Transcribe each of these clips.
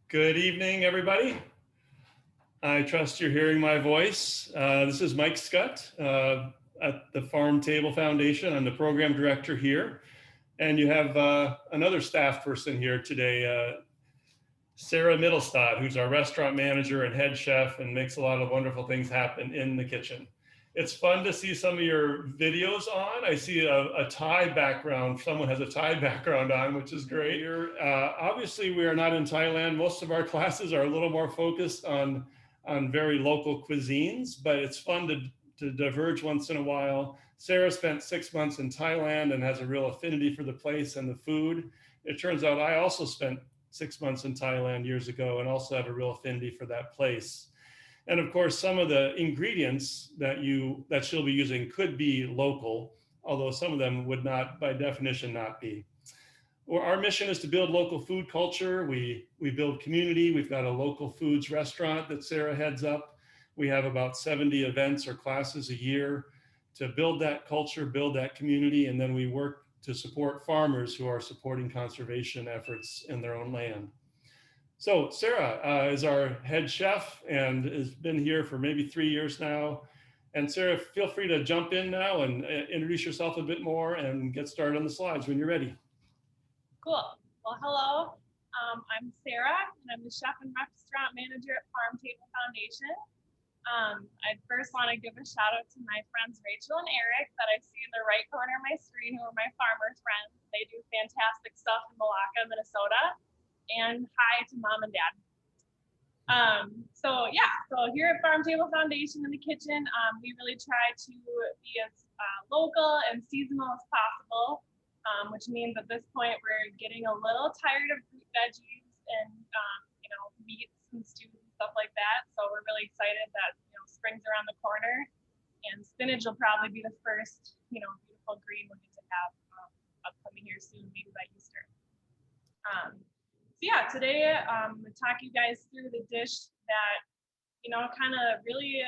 Good evening, everybody. I trust you're hearing my voice. This is Mike Scott at the Farm Table Foundation. I'm the program director here. And you have another staff person here today, Sarah Mittelstadt, who's our restaurant manager and head chef and makes a lot of wonderful things happen in the kitchen. It's fun to see some of your videos on. I see a Thai background. Someone has a Thai background on, which is great. Obviously, we are not in Thailand. Most of our classes are a little more focused on very local cuisines, but it's fun to diverge once in a while. Sarah spent 6 months in Thailand and has a real affinity for the place and the food. It turns out I also spent 6 months in Thailand years ago and also have a real affinity for that place. And of course, some of the ingredients that she'll be using could be local, although some of them would not, by definition, not be. Well, our mission is to build local food culture. We build community. We've got a local foods restaurant that Sarah heads up. We have about 70 events or classes a year to build that culture, build that community, and then we work to support farmers who are supporting conservation efforts in their own land. So Sarah is our head chef and has been here for maybe 3 years now. And Sarah, feel free to jump in now and introduce yourself a bit more and get started on the slides when you're ready. Cool. Well, hello. I'm Sarah, and I'm the chef and restaurant manager at Farm Table Foundation. I first want to give a shout out to my friends Rachel and Eric that I see in the right corner of my screen, who are my farmer friends. They do fantastic stuff in Malacca, Minnesota. And hi to mom and dad. So here at Farm Table Foundation in the kitchen, we really try to be as local and seasonal as possible, which means at this point we're getting a little tired of fruit, veggies, and meats and stews and stuff like that. So we're really excited that spring's around the corner, and spinach will probably be the first beautiful green we get to have upcoming here soon, maybe by Easter. Today I'm going to talk you guys through the dish that, kind of really,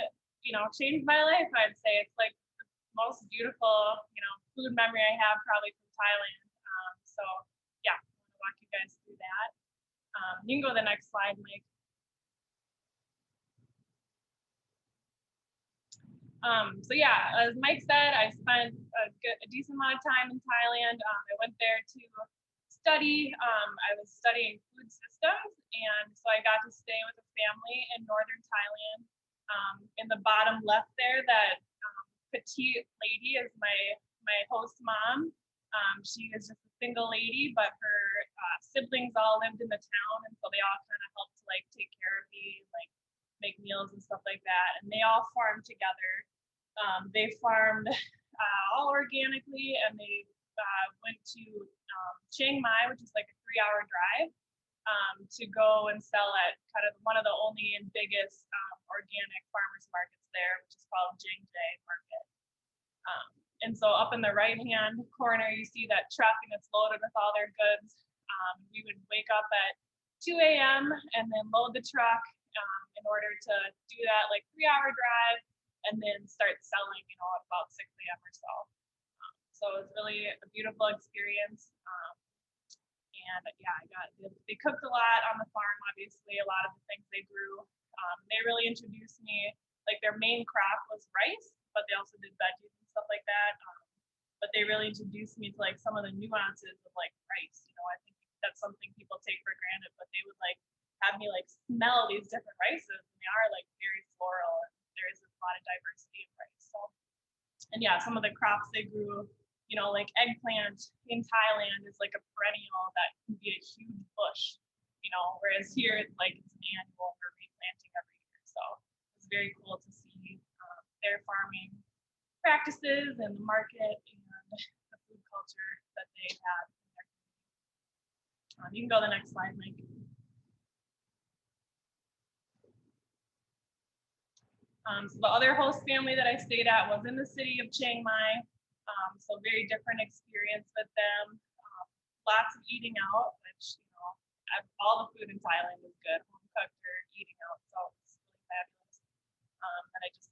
changed my life, I'd say. It's like the most beautiful, food memory I have probably from Thailand. I'm going to walk you guys through that. You can go to the next slide, Mike. As Mike said, I spent a decent amount of time in Thailand. I went there to study. I was studying food systems, and so I got to stay with a family in northern Thailand. In the bottom left there, that petite lady is my host mom. She is just a single lady, but her siblings all lived in the town, and so they all kind of helped to take care of me, make meals and stuff like that. And they all farmed together. They farmed all organically, and they went to Chiang Mai, which is like a 3-hour drive, to go and sell at kind of one of the only and biggest organic farmers markets there, which is called Jingjae Market. And so up in the right-hand corner, you see that truck, and it's loaded with all their goods. We would wake up at 2 a.m. and then load the truck in order to do that 3-hour drive, and then start selling, at about 6 a.m. or so. So it was really a beautiful experience. They cooked a lot on the farm, obviously, a lot of the things they grew. They really introduced me, their main crop was rice, but they also did veggies and stuff like that. But they really introduced me to some of the nuances of rice. I think that's something people take for granted, but they would have me smell these different rices, and they are very floral, and there is a lot of diversity in rice. So, some of the crops they grew, eggplant in Thailand is a perennial that can be a huge bush, whereas here it's it's an annual for replanting every year. So it's very cool to see their farming practices and the market and the food culture that they have in their community. You can go to the next slide, Mike. So the other host family that I stayed at was in the city of Chiang Mai. So very different experience with them. Lots of eating out, which, all the food in Thailand is good, home cooked or eating out. So it's really fabulous. And I just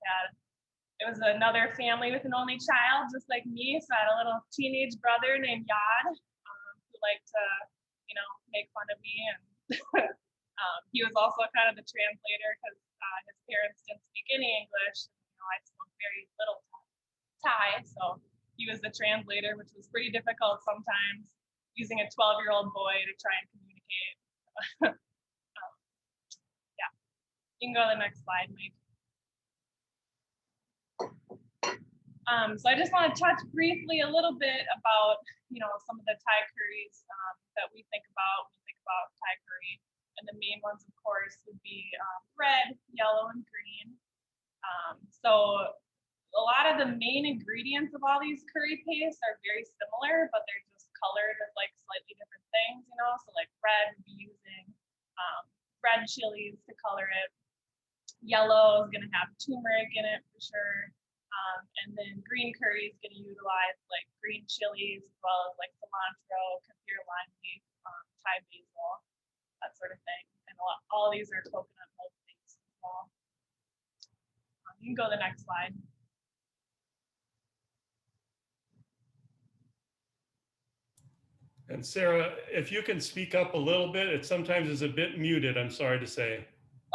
it was another family with an only child, just like me. So I had a little teenage brother named Yad, who liked to, make fun of me and He was also kind of the translator because his parents didn't speak any English. I spoke very little Thai, so he was the translator, which was pretty difficult sometimes, using a 12-year-old boy to try and communicate. Yeah, you can go to the next slide, Mike. So I just want to touch briefly a little bit about, some of the Thai curries that we think about when we think about Thai curry. And the main ones, of course, would be red, yellow, and green. So a lot of the main ingredients of all these curry pastes are very similar, but they're just colored with like slightly different things, So like red would be using red chilies to color it. Yellow is going to have turmeric in it for sure. And then green curry is going to utilize like green chilies as well as like cilantro, kaffir lime leaf, Thai basil, that sort of thing. And all of these are coconut milk based as well. You can go to the next slide. And Sarah, if you can speak up a little bit, it sometimes is a bit muted, I'm sorry to say.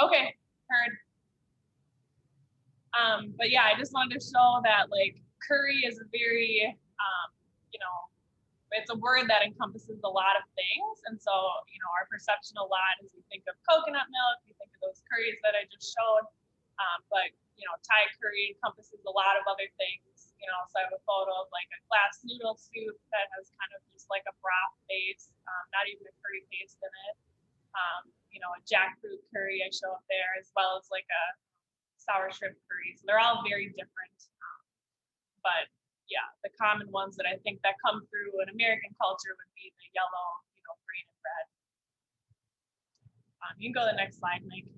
Okay, heard. But yeah, I just wanted to show that like curry is a very, it's a word that encompasses a lot of things. And so, our perception a lot is we think of coconut milk, we think of those curries that I just showed. But, Thai curry encompasses a lot of other things. So I have a photo of like a glass noodle soup that has kind of just like a broth base, not even a curry paste in it. A jackfruit curry I show up there, as well as like a sour shrimp curry. So they're all very different. But yeah, the common ones that I think that come through in American culture would be the yellow, green, and red. You can go to the next slide, Mike.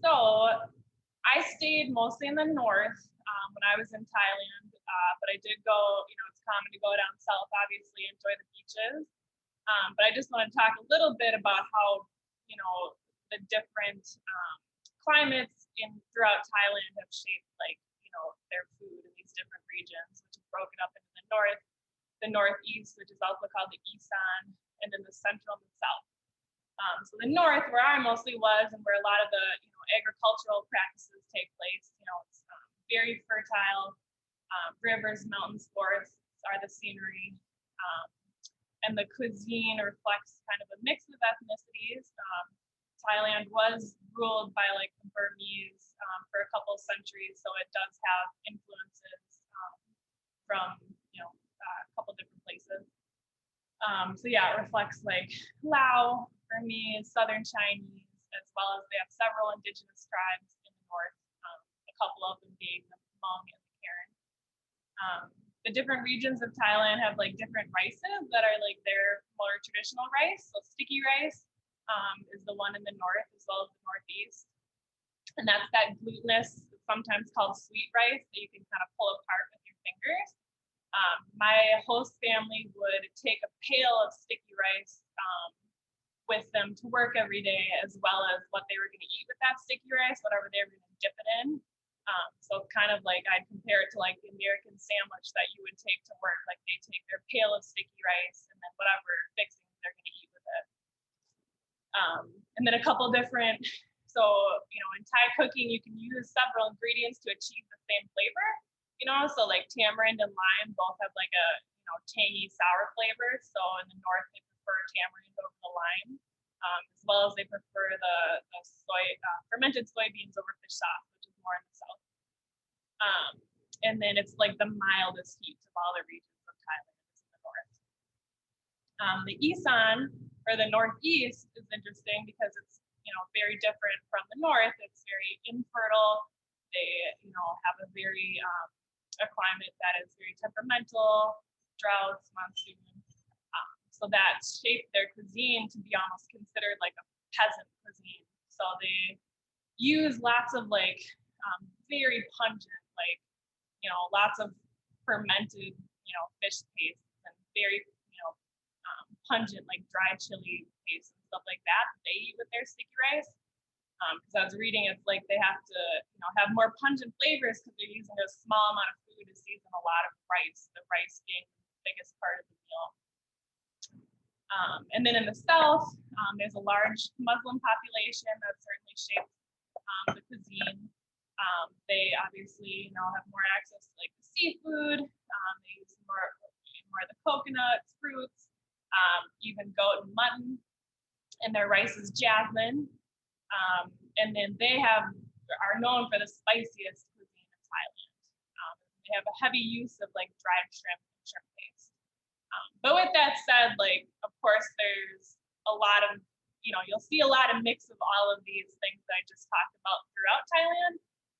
So I stayed mostly in the north when I was in Thailand, but I did go, it's common to go down south, obviously, enjoy the beaches. But I just want to talk a little bit about how, the different climates throughout Thailand have shaped their food in these different regions, which is broken up into the north, the northeast, which is also called the Isan, and then the central and the south. So the north, where I mostly was, and where a lot of the agricultural practices take place, it's very fertile. Rivers, mountains, forests are the scenery, and the cuisine reflects kind of a mix of ethnicities. Thailand was ruled by like the Burmese for a couple of centuries, so it does have influences from a couple different places. So yeah, it reflects like Lao, Burmese, Southern Chinese, as well as they have several indigenous tribes in the north, a couple of them being the Hmong and the Karen. The different regions of Thailand have like different rices that are like their more traditional rice. So sticky rice is the one in the north as well as the northeast. And that's that glutinous, sometimes called sweet rice that you can kind of pull apart with your fingers. My host family would take a pail of sticky rice with them to work every day, as well as what they were going to eat with that sticky rice, whatever they were going to dip it in. So kind of like I'd compare it to like the American sandwich that you would take to work. Like they take their pail of sticky rice and then whatever fixings they're going to eat with it. And then a couple different, so, in Thai cooking, you can use several ingredients to achieve the same flavor, so like tamarind and lime both have like a, tangy sour flavor. So in the north, they prefer tamarind over the lime, as well as they prefer the fermented soybeans over fish sauce, which is more in the south. And then it's like the mildest heat of all the regions of Thailand is in the north. The Isan, or the northeast, is interesting because it's very different from the north. It's very infertile. They have a very a climate that is very temperamental, droughts, monsoons. So that shaped their cuisine to be almost considered like a peasant cuisine. So they use lots of like very pungent, like lots of fermented fish pastes and very pungent like dry chili paste and stuff like that they eat with their sticky rice. Because I was reading, it's like they have to have more pungent flavors because they're using a small amount of food to season a lot of rice, the rice being the biggest part of the meal. And then in the south, there's a large Muslim population that certainly shapes the cuisine. They obviously, have more access to like the seafood. They use more of the coconuts, fruits, even goat and mutton. And their rice is jasmine. And then they are known for the spiciest cuisine in Thailand. They have a heavy use of like dried shrimp and shrimp paste. But with that said, like, of course, there's a lot of, you'll see a lot of mix of all of these things that I just talked about throughout Thailand.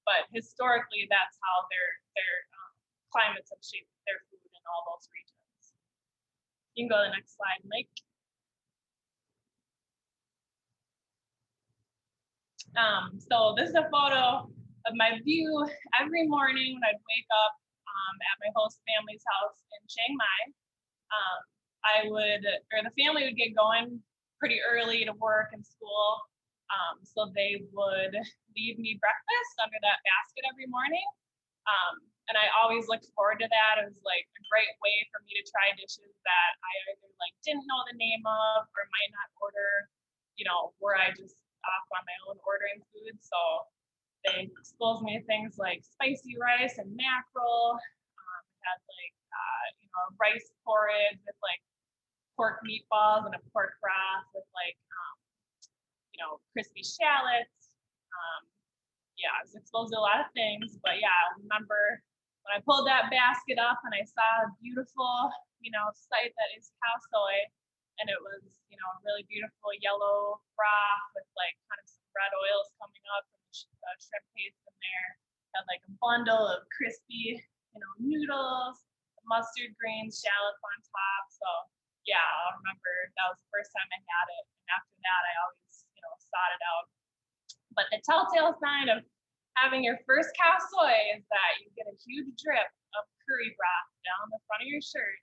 But historically, that's how their climates have shaped their food in all those regions. You can go to the next slide, Mike. So this is a photo of my view every morning when I'd wake up at my host family's house in Chiang Mai. The family would get going pretty early to work and school. So they would leave me breakfast under that basket every morning. And I always looked forward to that. It was like a great way for me to try dishes that I either like didn't know the name of or might not order, where I just off on my own ordering food. So they exposed me to things like spicy rice and mackerel. Had like rice porridge with like pork meatballs and a pork broth with like crispy shallots. I was exposed to a lot of things, but I remember when I pulled that basket up and I saw a beautiful site that is Khao Soi, and it was really beautiful yellow broth with like kind of some red oils coming up and the shrimp paste in there. Had like a bundle of crispy noodles, mustard greens, shallots on top. So I'll remember that was the first time I had it, and after that I always sought it out. But the telltale sign of having your first Khao Soi is that you get a huge drip of curry broth down the front of your shirt.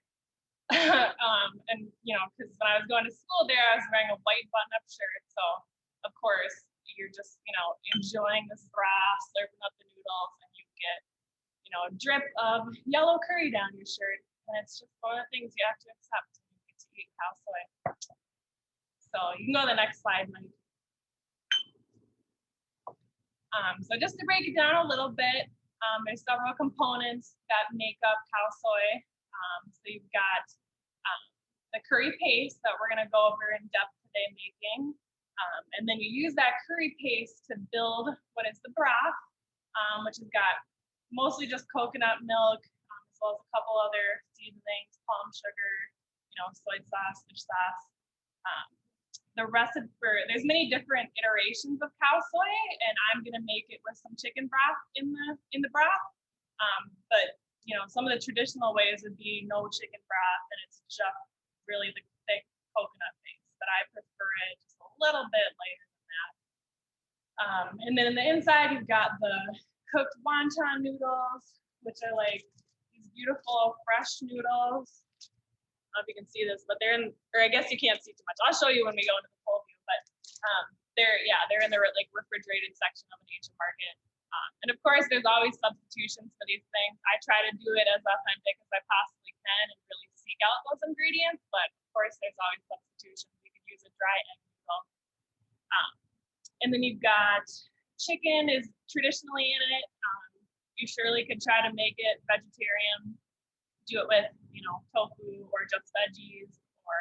And because when I was going to school there, I was wearing a white button-up shirt, so of course you're just enjoying this broth, slurping up the noodles, and you get a drip of yellow curry down your shirt, and it's just one of the things you have to accept when you get to eat Khao Soi. So you can go to the next slide, Mike. So just to break it down a little bit, there's several components that make up Khao Soi. So you've got the curry paste that we're going to go over in depth today making. And then you use that curry paste to build what is the broth, which has got mostly just coconut milk, as well as a couple other seasonings, palm sugar, soy sauce, fish sauce. The recipe there's many different iterations of Khao Soi, and I'm gonna make it with some chicken broth in the broth. But some of the traditional ways would be no chicken broth, and it's just really the thick coconut paste. But I prefer it just a little bit lighter than that. And then in the inside, you've got the cooked wonton noodles, which are like these beautiful fresh noodles. I don't know if you can see this, but I guess you can't see too much. I'll show you when we go into the full view, but they're in the like refrigerated section of an Asian market. And of course, there's always substitutions for these things. I try to do it as authentic as I possibly can and really seek out those ingredients, but of course, there's always substitutions. You could use a dry egg noodle. And then you've got chicken is traditionally in it. You surely could try to make it vegetarian. Do it with, tofu or just veggies, or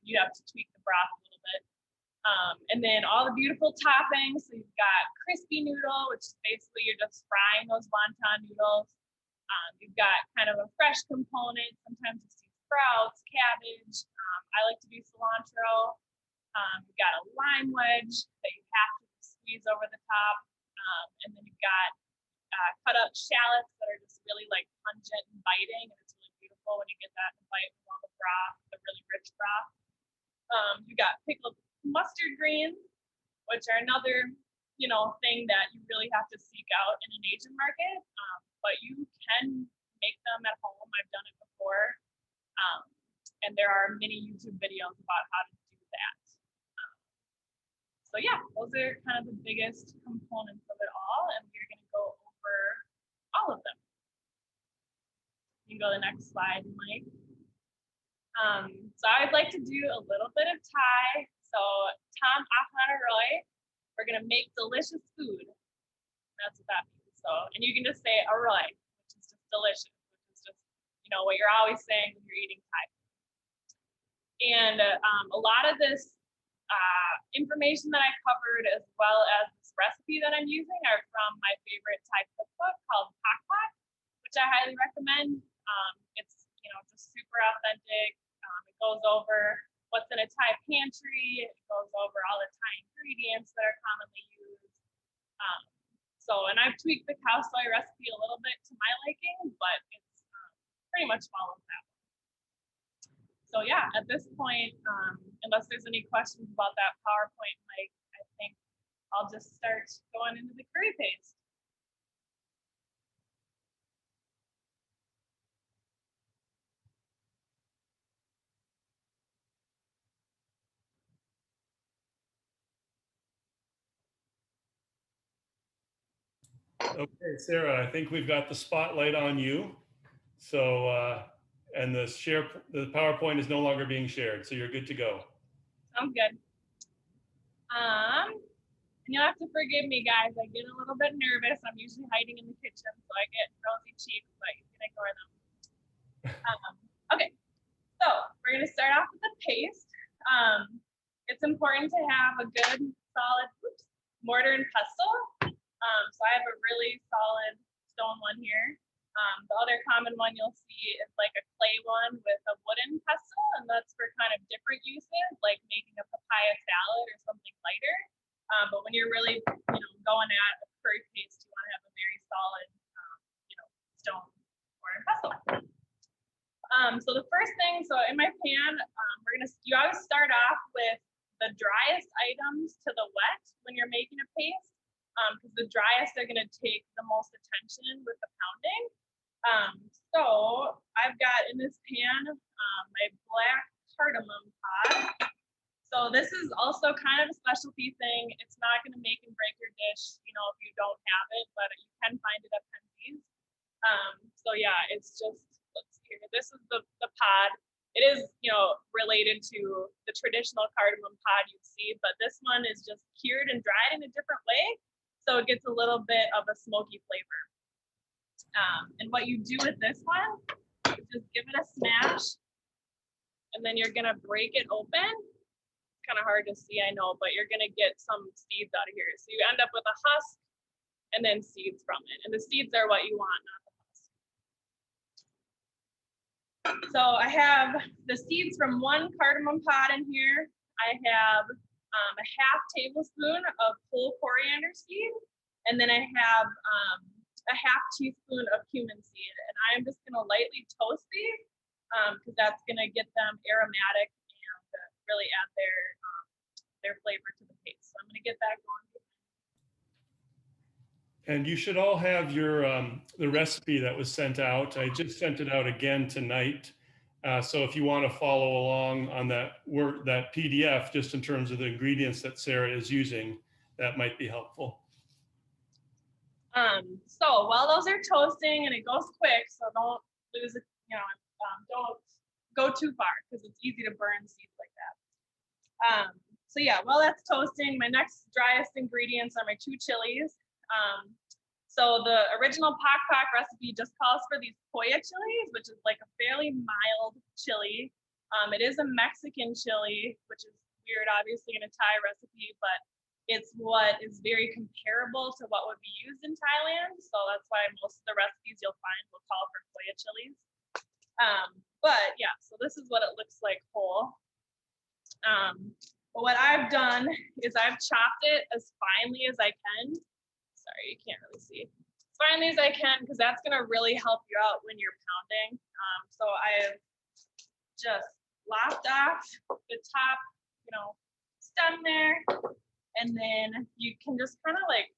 you have to tweak the broth a little bit. And then all the beautiful toppings. So you've got crispy noodle, which is basically you're just frying those wonton noodles. You've got kind of a fresh component. Sometimes you see sprouts, cabbage. I like to do cilantro. You've got a lime wedge that you have to squeeze over the top. And then you've got cut up shallots that are just really like pungent and biting, and it's really beautiful when you get that in bite with all the broth, the really rich broth. You got pickled mustard greens, which are another thing that you really have to seek out in an Asian market, but you can make them at home. I've done it before, and there are many YouTube videos about how to do that. So those are kind of the biggest components of it all, and we're going to go over all of them. You can go to the next slide, Mike. So I'd like to do a little bit of Thai. So Tam Ahanaroy, we're gonna make delicious food. That's what that means. So, and you can just say Aroy, which is just delicious, which is just, you know, what you're always saying when you're eating Thai. And a lot of this information that I covered, as well as this recipe that I'm using, are from my favorite Thai cookbook called Pak Pak, which I highly recommend. It's, you know, just super authentic. It goes over what's in a Thai pantry. It goes over all the Thai ingredients that are commonly used. And I've tweaked the Khao Soi recipe a little bit to my liking, but it's pretty much follows that. So yeah, at this point, unless there's any questions about that PowerPoint, Mike, I think I'll just start going into the curry paste. Okay, Sarah, I think we've got the spotlight on you. So, and the PowerPoint is no longer being shared, so you're good to go. Sounds good. And you'll have to forgive me, guys. I get a little bit nervous. I'm usually hiding in the kitchen, so I get rosy cheeks, but you can ignore them. Okay, so we're gonna start off with the paste. It's important to have a good, solid mortar and pestle. So I have a really solid stone one here. The other common one you'll see is like a clay one with a wooden pestle, and that's for kind of different uses, like making a papaya salad or something lighter. But when you're really, you know, going at a curry paste, you want to have a very solid, you know, stone mortar and pestle. So the first thing, so in my pan, you always start off with the driest items to the wet when you're making a paste, because the driest are going to take the most attention with the pounding. So I've got in this pan my black cardamom pod. So this is also kind of a specialty thing. It's not going to make and break your dish, you know, if you don't have it, but you can find it at Penzies. So yeah, it's just, let's see here. This is the pod. It is, you know, related to the traditional cardamom pod you'd see, but this one is just cured and dried in a different way. So it gets a little bit of a smoky flavor. And what you do with this one is just give it a smash, and then you're gonna break it open. It's kind of hard to see, I know, but you're gonna get some seeds out of here. So you end up with a husk and then seeds from it. And the seeds are what you want, not the husk. So I have the seeds from one cardamom pod in here. I have a half tablespoon of whole coriander seed, and then I have a half teaspoon of cumin seed. And I'm just gonna lightly toast these because that's gonna get them aromatic and really add their flavor to the paste. So I'm gonna get that going. And you should all have your the recipe that was sent out. I just sent it out again tonight. So if you want to follow along on that PDF, just in terms of the ingredients that Sarah is using, that might be helpful. So while those are toasting, and it goes quick, so don't lose it, you know, don't go too far because it's easy to burn seeds like that. So yeah, while that's toasting, my next driest ingredients are my 2 chilies. So the original Pak Pak recipe just calls for these Poya chilies, which is like a fairly mild chili. It is a Mexican chili, which is weird, obviously, in a Thai recipe, but it's what is very comparable to what would be used in Thailand. So that's why most of the recipes you'll find will call for Poya chilies. But yeah, so this is what it looks like whole. But what I've done is I've chopped it as finely as I can. Sorry, you can't really see. As finely as I can, because that's gonna really help you out when you're pounding. So I've just lopped off the top, you know, stem there, and then you can just kind of like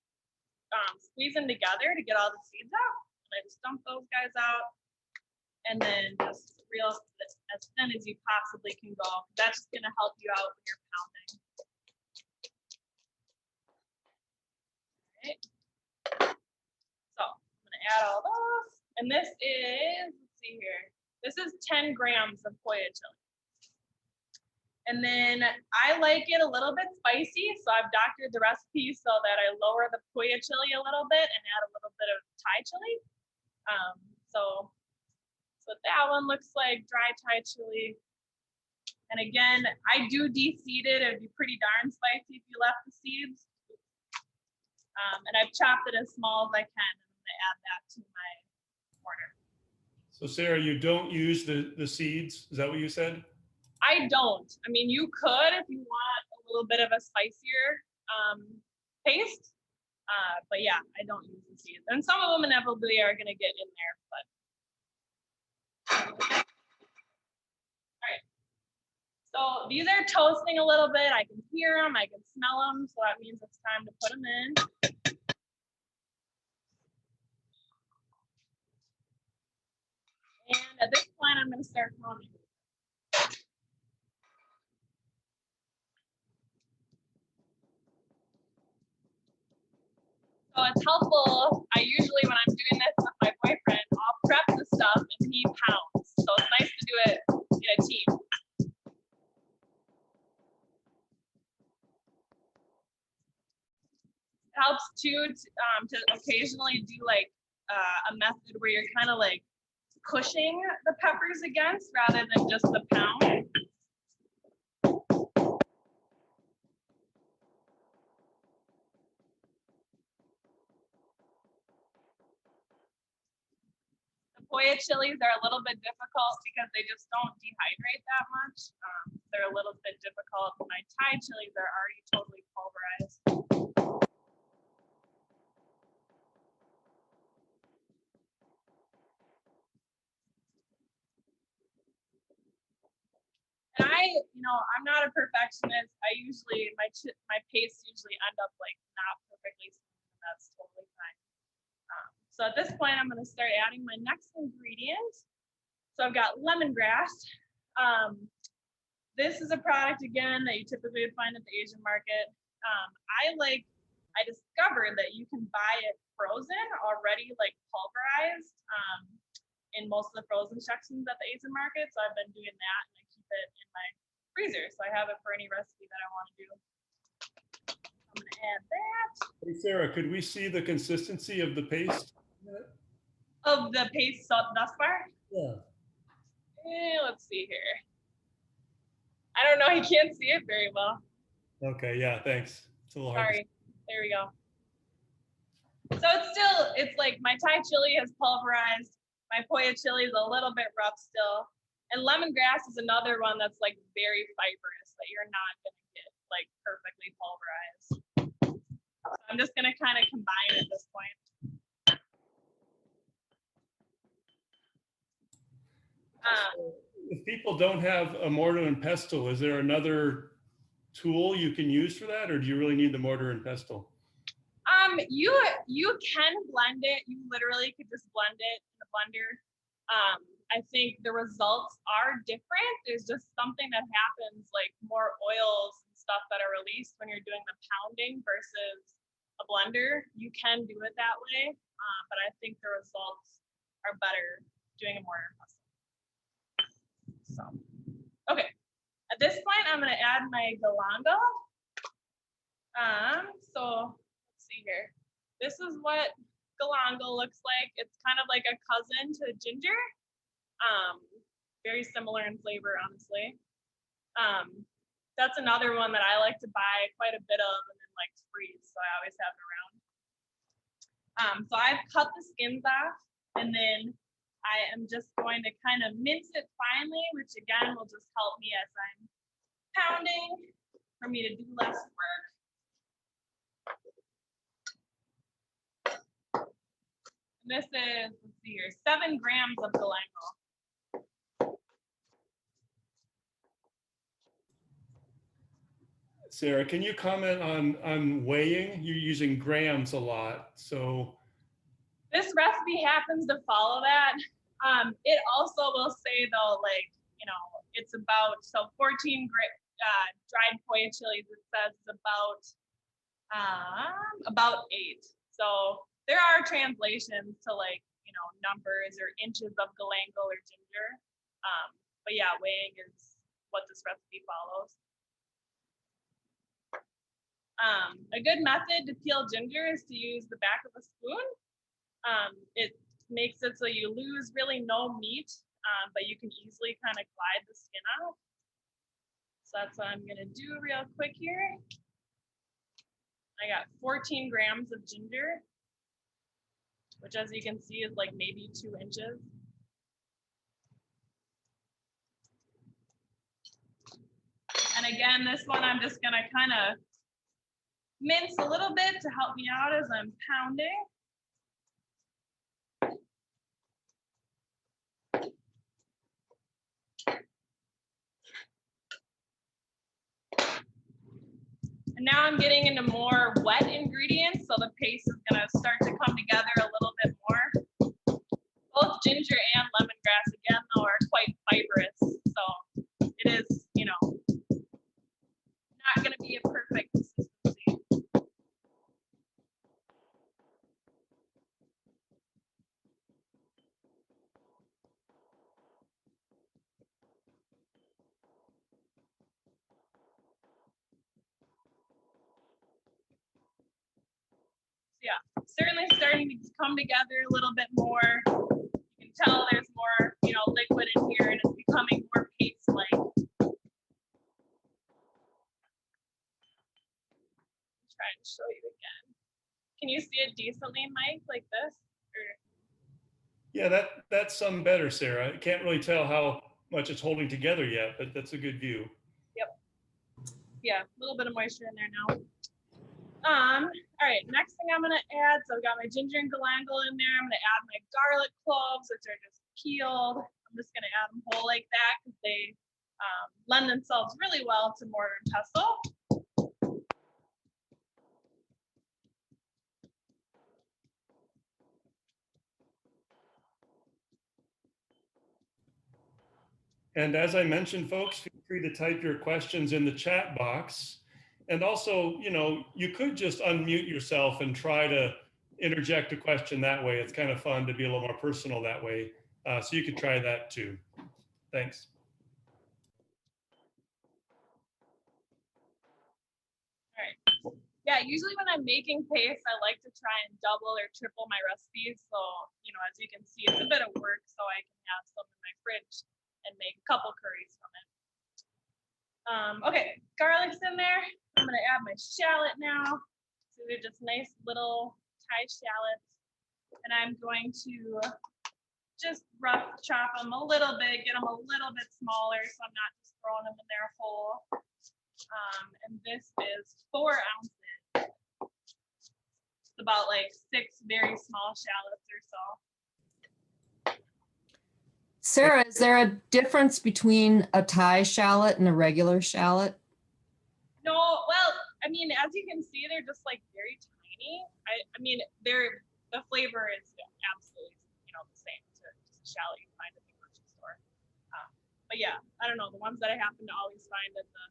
squeeze them together to get all the seeds out. And I just dump those guys out, and then just reel as thin as you possibly can go. That's just gonna help you out when you're pounding. All right. So I'm gonna add all those, and this is, let's see here, this is 10 grams of Poya chili. And then I like it a little bit spicy, so I've doctored the recipe so that I lower the puya chili a little bit and add a little bit of Thai chili. So what that one looks like, dry Thai chili. And again, I do de-seed it. It'd be pretty darn spicy if you left the seeds. And I've chopped it as small as I can, and I'm gonna add that to my mortar. So Sarah, you don't use the seeds? Is that what you said? I don't. I mean, you could if you want a little bit of a spicier taste. But yeah, I don't use the seeds. And some of them inevitably are gonna get in there, but. All right. So these are toasting a little bit. I can hear them, I can smell them. So that means it's time to put them in. And at this point, I'm gonna start counting. So it's helpful. I usually, when I'm doing this with my boyfriend, I'll prep the stuff and he pounds. So it's nice to do it in a team. It helps too to occasionally do like a method where you're kind of like pushing the peppers against rather than just the pound. Poya chilies are a little bit difficult because they just don't dehydrate that much. They're a little bit difficult. My Thai chilies are already totally pulverized. And I'm not a perfectionist. I usually, my pastes usually end up like not perfectly smooth, and that's totally fine. So at this point, I'm going to start adding my next ingredient. So I've got lemongrass. This is a product, again, that you typically would find at the Asian market. I discovered that you can buy it frozen already, like pulverized, in most of the frozen sections at the Asian market. So I've been doing that, and I keep it in my freezer. So I have it for any recipe that I want to do. I'm going to add that. Hey Sarah, could we see the consistency of the paste? Of the paste thus far? Yeah. Let's see here. I don't know, you can't see it very well. Okay, yeah, thanks. It's a little hard. Sorry, there we go. So it's like my Thai chili has pulverized. My poya chili is a little bit rough still. And lemongrass is another one that's like very fibrous that you're not gonna get like perfectly pulverized. So I'm just gonna kind of combine at this point. If people don't have a mortar and pestle, is there another tool you can use for that, or do you really need the mortar and pestle? You can blend it. You literally could just blend it in a blender. I think the results are different. There's just something that happens, like more oils and stuff that are released when you're doing the pounding versus a blender. You can do it that way, but I think the results are better doing a mortar and pestle. So, okay. At this point, I'm gonna add my galangal. So let's see here. This is what galangal looks like. It's kind of like a cousin to ginger. Very similar in flavor, honestly. That's another one that I like to buy quite a bit of and then like freeze, so I always have it around. So I've cut the skins off, and then I am just going to kind of mince it finely, which again will just help me as I'm pounding for me to do less work. And this is, let's see here, 7 grams of galangal. Sarah, can you comment on weighing? You're using grams a lot, so. This recipe happens to follow that. It also will say though, like, it's about, so 14 dried poya chilies, it says it's about 8. So there are translations to like, numbers or inches of galangal or ginger. But yeah, weighing is what this recipe follows. A good method to peel ginger is to use the back of a spoon. It makes it so you lose really no meat, but you can easily kind of glide the skin out. So that's what I'm gonna do real quick here. I got 14 grams of ginger, which as you can see is like maybe 2 inches. And again, this one I'm just gonna kind of mince a little bit to help me out as I'm pounding. And now I'm getting into more wet ingredients, so the paste is gonna start to come together a little bit more. Both ginger and lemongrass, again, though, are quite fibrous, so it is, you know, not gonna be a perfect consistency. Yeah, certainly starting to come together a little bit more. You can tell there's more, you know, liquid in here and it's becoming more paste-like. Try and show you again. Can you see it decently, Mike, like this? Or... Yeah, that's some better, Sarah. I can't really tell how much it's holding together yet, but that's a good view. Yep. Yeah, a little bit of moisture in there now. All right, next thing I'm gonna add, so I've got my ginger and galangal in there. I'm gonna add my garlic cloves, which are just peeled. I'm just gonna add them whole like that because they lend themselves really well to mortar and pestle. And as I mentioned, folks, feel free to type your questions in the chat box. And also, you know, you could just unmute yourself and try to interject a question that way. It's kind of fun to be a little more personal that way. So you could try that too. Thanks. All right. Yeah, usually when I'm making paste, I like to try and double or triple my recipes. So, you know, as you can see, it's a bit of work, so I can have some in my fridge and make a couple curries from it. Okay, garlic's in there. I'm gonna add my shallot now. So they're just nice little Thai shallots. And I'm going to just rough chop them a little bit, get them a little bit smaller so I'm not just throwing them in there whole. And this is 4 ounces. It's about like 6 very small shallots or so. Sarah, is there a difference between a Thai shallot and a regular shallot? No, well, I mean, as you can see, they're just like very tiny. I mean, the flavor is absolutely, you know, the same to just a shallot you find at the grocery store. But yeah, I don't know. The ones that I happen to always find at the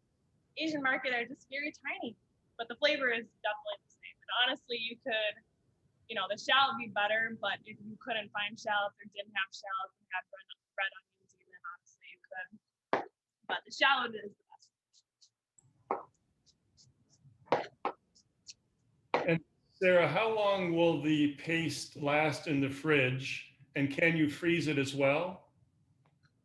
Asian market are just very tiny, but the flavor is definitely the same. And honestly, you could, you know, the shallot would be better, but if you couldn't find shallots or didn't have shallots and had red onions, even honestly, you could. But the shallot is the best. And Sarah, how long will the paste last in the fridge? And can you freeze it as well?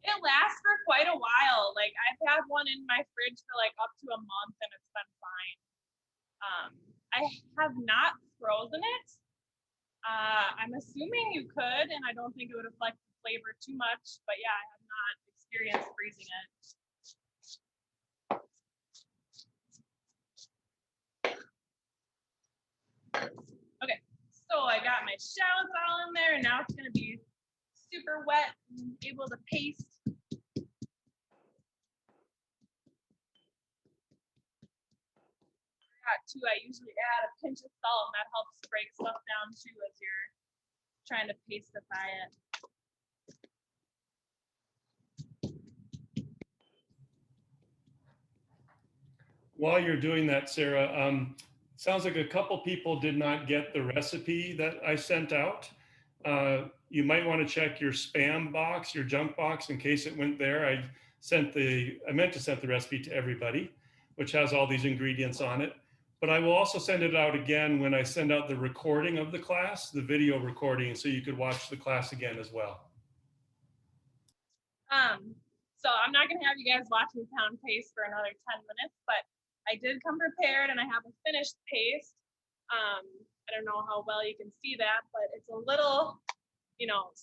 It lasts for quite a while. Like I've had one in my fridge for like up to a month and it's been fine. I have not frozen it. I'm assuming you could, and I don't think it would affect the flavor too much, but yeah, I have not experienced freezing it. Okay, so I got my shallots all in there, and now it's gonna be super wet and able to paste. Too, I usually add a pinch of salt, and that helps break stuff down too as you're trying to pastify it. While you're doing that, Sarah, sounds like a couple people did not get the recipe that I sent out. You might want to check your spam box, your junk box, in case it went there. I meant to send the recipe to everybody, which has all these ingredients on it. But I will also send it out again when I send out the recording of the class, the video recording, so you could watch the class again as well. So I'm not gonna have you guys watch me pound paste for another 10 minutes, but I did come prepared and I have a finished paste. I don't know how well you can see that, but it's a little,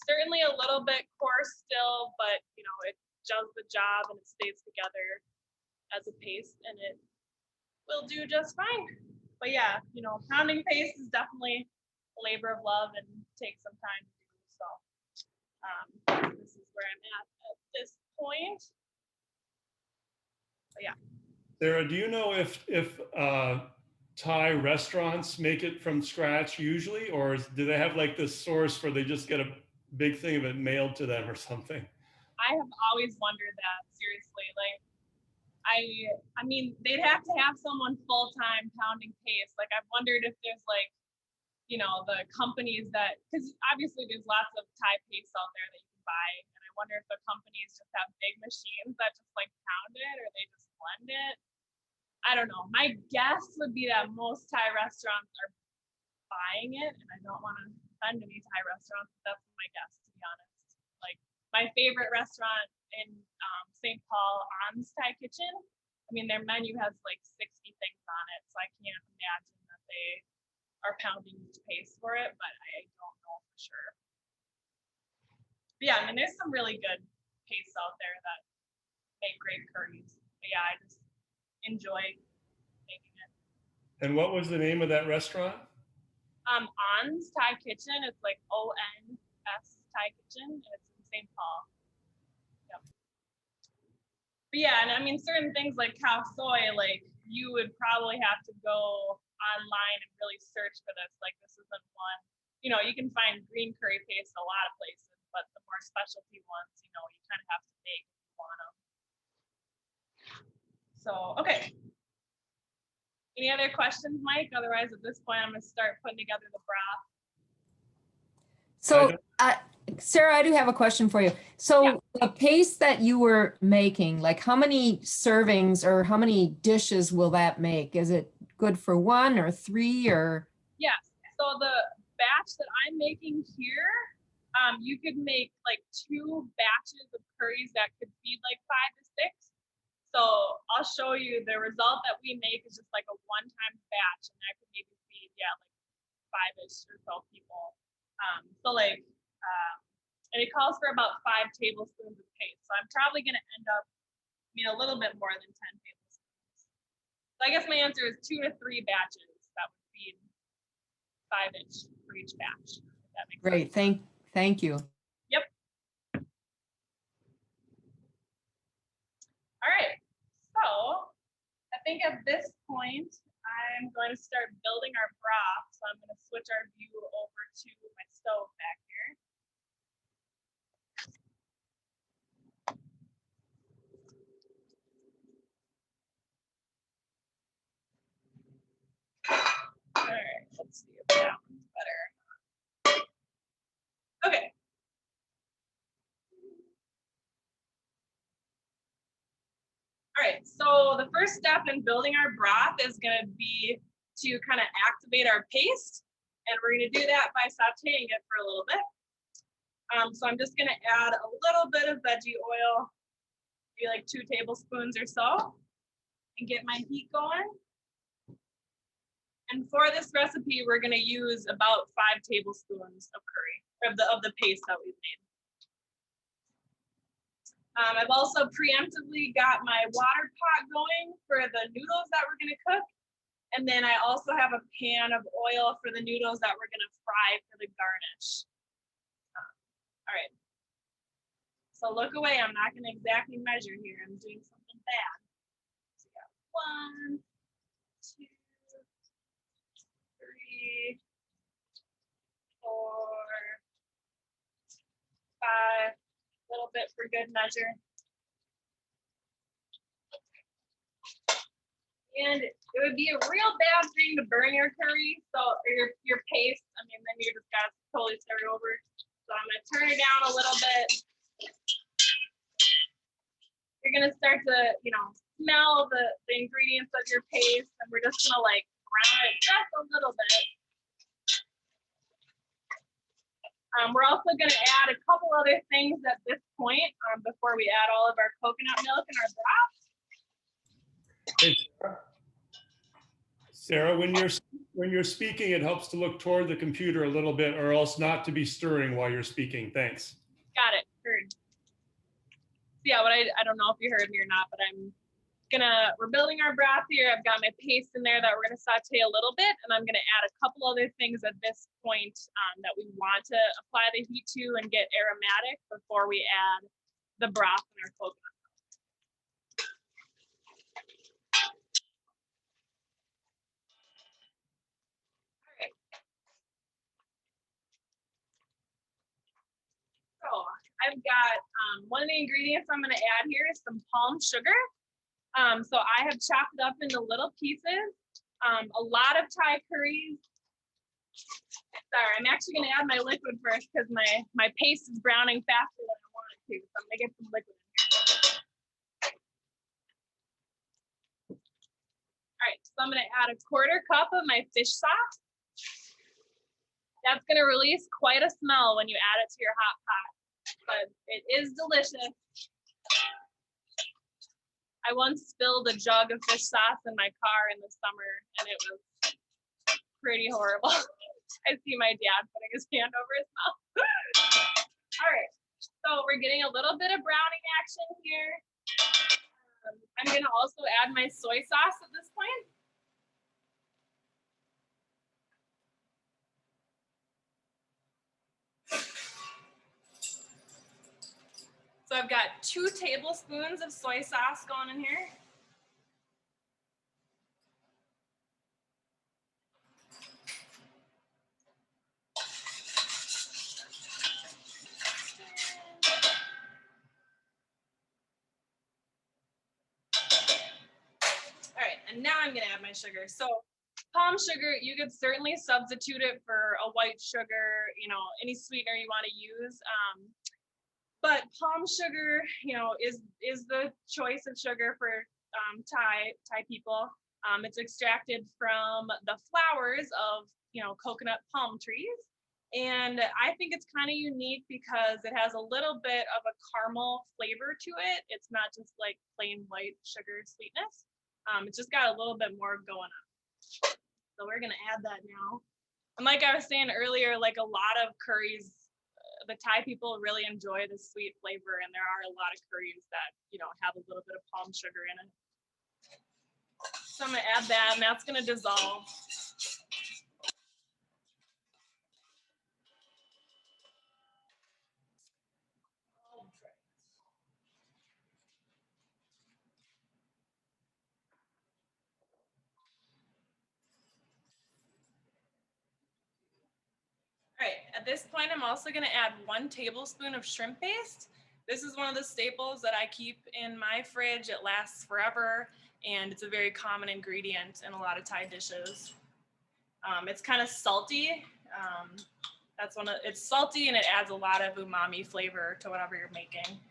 certainly a little bit coarse still, but it does the job and it stays together as a paste and it will do just fine. But yeah, pounding paste is definitely a labor of love and takes some time to do. So this is where I'm at this point. But yeah. Sarah, do you know if Thai restaurants make it from scratch usually, or do they have like this source where they just get a big thing of it mailed to them or something? I have always wondered that, seriously. Like, I mean, they'd have to have someone full-time pounding paste. Like, I've wondered if there's like, the companies that, because obviously there's lots of Thai paste out there that you can buy, and I wonder if the companies just have big machines that just like pound it, or they just blend it. I don't know. My guess would be that most Thai restaurants are buying it, and I don't want to offend any Thai restaurants, but that's my guess, to be honest. Like, my favorite restaurant in St. Paul, On's Thai Kitchen, I mean, their menu has like 60 things on it, so I can't imagine that they are pounding paste for it, but I don't know for sure. But yeah, I mean, there's some really good pastes out there that make great curries. But yeah, I just enjoy making it. And what was the name of that restaurant? On's Thai Kitchen. It's like ONS Thai Kitchen. And it's in St. Paul. Yep. But yeah, and I mean, certain things like Khao Soi, like you would probably have to go online and really search for this. Like, this isn't one. You can find green curry paste a lot of places, but the more specialty ones, you kind of have to make if you want them. So, okay. Any other questions, Mike? Otherwise, at this point, I'm going to start putting together the broth. So, Sarah, I do have a question for you. So Yeah. the paste that you were making, like how many servings or how many dishes will that make? Is it good for 1 or 3 or? Yes. So the batch that I'm making here, you could make like 2 batches of curries that could feed like 5 to 6. So I'll show you the result that we make is just like a one-time batch, and that could maybe feed, like 5-ish or so people. And it calls for about 5 tablespoons of paste. So I'm probably going to end up, a little bit more than 10 tablespoons. So I guess my answer is 2 to 3 batches that would feed 5-ish for each batch. If that makes Great. sense. Thank you. Yep. All right. So I think at this point, I'm going to start building our broth. So I'm going to switch our view over to my stove back here. All right, let's see if that one's better. Okay. All right, so the first step in building our broth is going to be to kind of activate our paste, and we're going to do that by sauteing it for a little bit. So I'm just going to add a little bit of veggie oil, maybe like 2 tablespoons or so, and get my heat going. And for this recipe, we're going to use about 5 tablespoons of curry, of the paste that we've made. I've also preemptively got my water pot going for the noodles that we're going to cook. And then I also have a pan of oil for the noodles that we're going to fry for the garnish. All right. So look away. I'm not going to exactly measure here. I'm doing something bad. So we got 1, 2, 3, 4, 5. A little bit for good measure. And it would be a real bad thing to burn your curry, or your paste. I mean, then you're just got to totally start over. So I'm going to turn it down a little bit. You're gonna start to, smell the ingredients of your paste, and we're just gonna like brown it just a little bit. We're also gonna add a couple other things at this point before we add all of our coconut milk and our broth. Hey, Sarah, when you're speaking, it helps to look toward the computer a little bit, or else not to be stirring while you're speaking. Thanks. Got it. Heard. So yeah, I don't know if you heard me or not, but we're building our broth here. I've got my paste in there that we're gonna saute a little bit, and I'm gonna add a couple other things at this point that we want to apply the heat to and get aromatic before we add the broth and our coconut. So I've got one of the ingredients I'm going to add here is some palm sugar. So I have chopped it up into little pieces. A lot of Thai curries. Sorry, I'm actually going to add my liquid first because my paste is browning faster than I want it to. So I'm going to get some liquid in here. All right, so I'm going to add a 1/4 cup of my fish sauce. That's going to release quite a smell when you add it to your hot pot, but it is delicious. I once spilled a jug of fish sauce in my car in the summer, and it was pretty horrible. I see my dad putting his hand over his mouth. All right, so we're getting a little bit of browning action here. I'm going to also add my soy sauce at this point. So I've got 2 tablespoons of soy sauce going in here. All right, and now I'm gonna add my sugar. So palm sugar, you could certainly substitute it for a white sugar, any sweetener you want to use. But palm sugar, is the choice of sugar for Thai people. It's extracted from the flowers of coconut palm trees, and I think it's kind of unique because it has a little bit of a caramel flavor to it. It's not just like plain white sugar sweetness. It's just got a little bit more going on. So we're gonna add that now. And like I was saying earlier, like a lot of curries, the Thai people really enjoy the sweet flavor, and there are a lot of curries that have a little bit of palm sugar in it. So I'm gonna add that, and that's gonna dissolve. All right, at this point, I'm also gonna add 1 tablespoon of shrimp paste. This is one of the staples that I keep in my fridge. It lasts forever, and it's a very common ingredient in a lot of Thai dishes. It's kind of salty. It's salty, and it adds a lot of umami flavor to whatever you're making.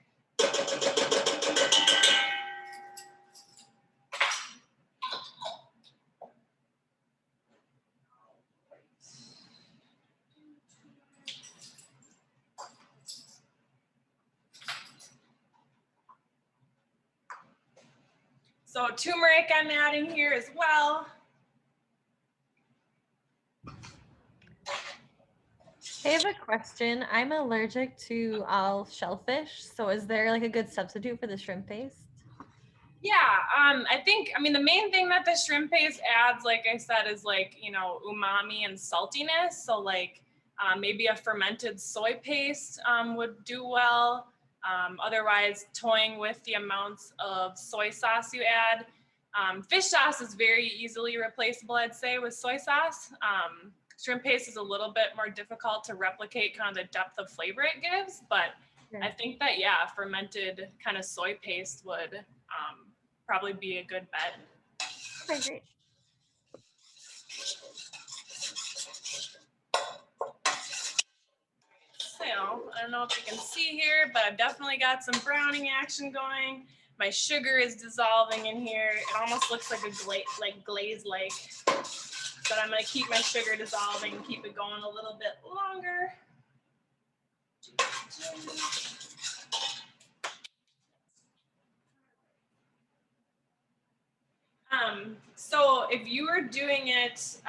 So turmeric I'm adding here as well. I have a question. I'm allergic to all shellfish. So is there like a good substitute for the shrimp paste? Yeah, the main thing that the shrimp paste adds, like I said, is like, umami and saltiness. So like maybe a fermented soy paste would do well. Otherwise, toying with the amounts of soy sauce you add. Fish sauce is very easily replaceable, I'd say, with soy sauce. Shrimp paste is a little bit more difficult to replicate kind of the depth of flavor it gives, but I think that, yeah, fermented kind of soy paste would probably be a good bet. Okay, great. So I don't know if you can see here, but I've definitely got some browning action going. My sugar is dissolving in here. It almost looks like a glaze-like. But I'm gonna keep my sugar dissolving, keep it going a little bit longer. So if you were doing it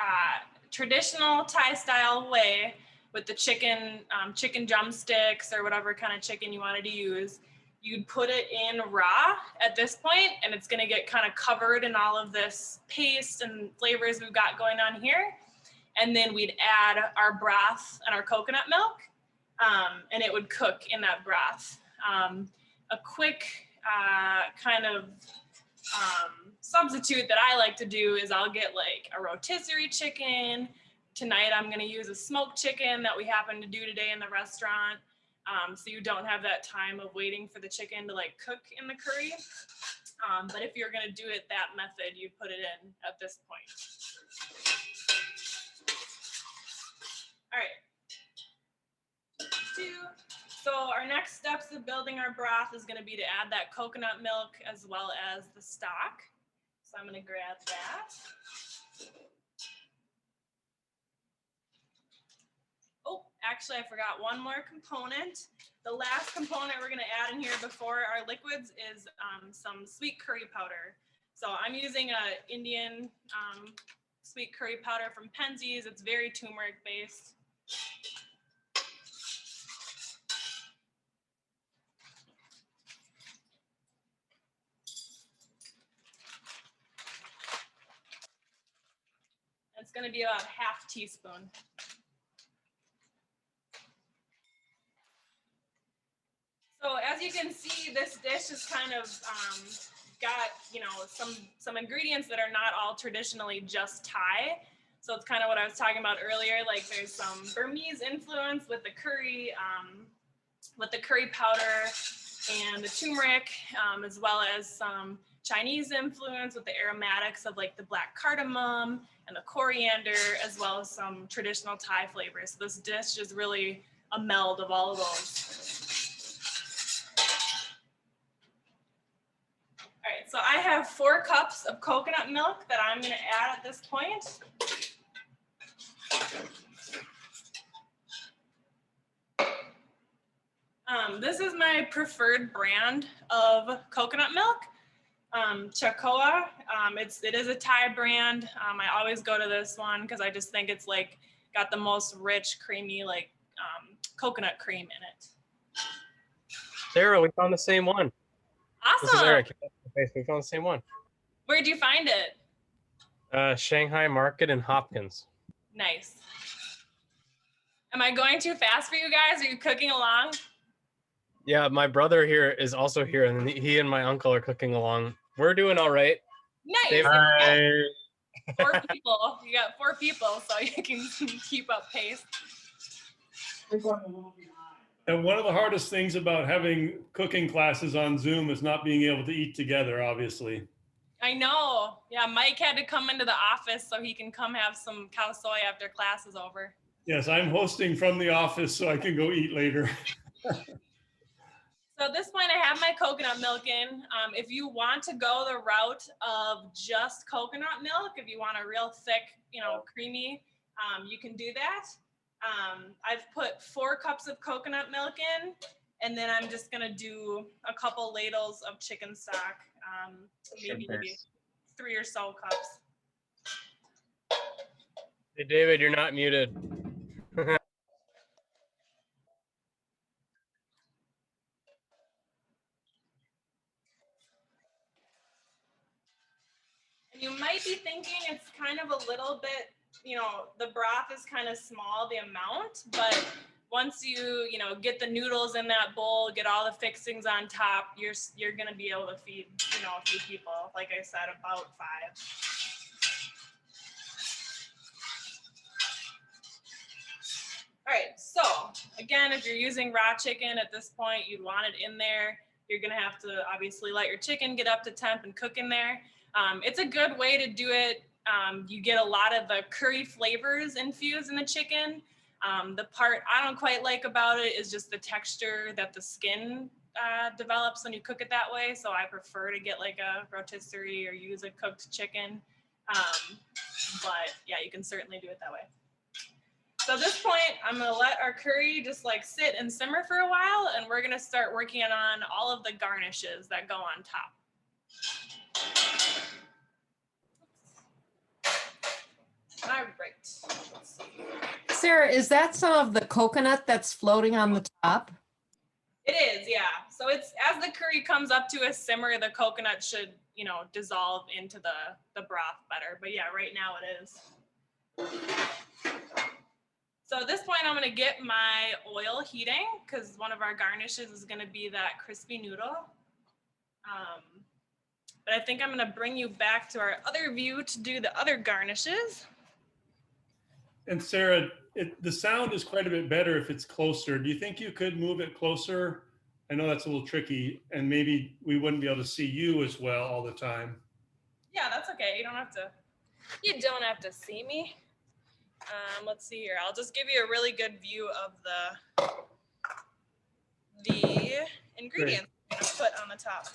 traditional Thai style way with the chicken drumsticks or whatever kind of chicken you wanted to use, you'd put it in raw at this point, and it's gonna get kind of covered in all of this paste and flavors we've got going on here. And then we'd add our broth and our coconut milk, and it would cook in that broth. A quick kind of substitute that I like to do is I'll get like a rotisserie chicken. Tonight I'm gonna use a smoked chicken that we happen to do today in the restaurant. So you don't have that time of waiting for the chicken to like cook in the curry. But if you're gonna do it that method, you put it in at this point. All right. So our next steps of building our broth is gonna be to add that coconut milk as well as the stock. So I'm gonna grab that. Oh, actually I forgot one more component. The last component we're gonna add in here before our liquids is some sweet curry powder. So I'm using a Indian sweet curry powder from Penzeys. It's very turmeric based. It's gonna be about ½ teaspoon. So as you can see, this dish is kind of got, you know, some ingredients that are not all traditionally just Thai. So it's kind of what I was talking about earlier. Like there's some Burmese influence with the curry powder and the turmeric, as well as some Chinese influence with the aromatics of like the black cardamom and the coriander, as well as some traditional Thai flavors. So this dish is really a meld of all of those. All right, so I have 4 cups of coconut milk that I'm gonna add at this point. This is my preferred brand of coconut milk, Chacoa. It is a Thai brand. I always go to this one because I just think it's like got the most rich, creamy, like coconut cream in it. Sarah, we found the same one. Awesome. This is Eric. We found the same one. Where'd you find it? Shanghai Market in Hopkins. Nice. Am I going too fast for you guys? Are you cooking along? Yeah, my brother here is also here, and he and my uncle are cooking along. We're doing all right. Nice. Hi. 4 people. You got 4 people, so you can keep up pace. And one of the hardest things about having cooking classes on Zoom is not being able to eat together, obviously. I know. Yeah, Mike had to come into the office so he can come have some Khao Soi after class is over. Yes, I'm hosting from the office so I can go eat later. So at this point, I have my coconut milk in. If you want to go the route of just coconut milk, if you want a real thick, you know, creamy, you can do that. I've put 4 cups of coconut milk in, and then I'm just gonna do a couple ladles of chicken stock, maybe 3 or so cups. Hey, David, you're not muted. You might be thinking it's kind of a little bit, you know, the broth is kind of small, the amount, but once you know, get the noodles in that bowl, get all the fixings on top, you're gonna be able to feed, you know, a few people. Like I said, about 5. All right, so again, if you're using raw chicken at this point, you'd want it in there. You're gonna have to obviously let your chicken get up to temp and cook in there. It's a good way to do it. You get a lot of the curry flavors infused in the chicken. The part I don't quite like about it is just the texture that the skin develops when you cook it that way. So I prefer to get like a rotisserie or use a cooked chicken. But yeah, you can certainly do it that way. So at this point, I'm gonna let our curry just like sit and simmer for a while, and we're gonna start working on all of the garnishes that go on top. All right, let's see. Sarah, is that some of the coconut that's floating on the top? It is, yeah. So it's as the curry comes up to a simmer, the coconut should, you know, dissolve into the broth better. But yeah, right now it is. So at this point, I'm gonna get my oil heating because one of our garnishes is gonna be that crispy noodle. But I think I'm gonna bring you back to our other view to do the other garnishes. And Sarah, the sound is quite a bit better if it's closer. Do you think you could move it closer? I know that's a little tricky, and maybe we wouldn't be able to see you as well all the time. Yeah, that's okay. You don't have to see me. Let's see here. I'll just give you a really good view of the ingredients I'm gonna put on the top.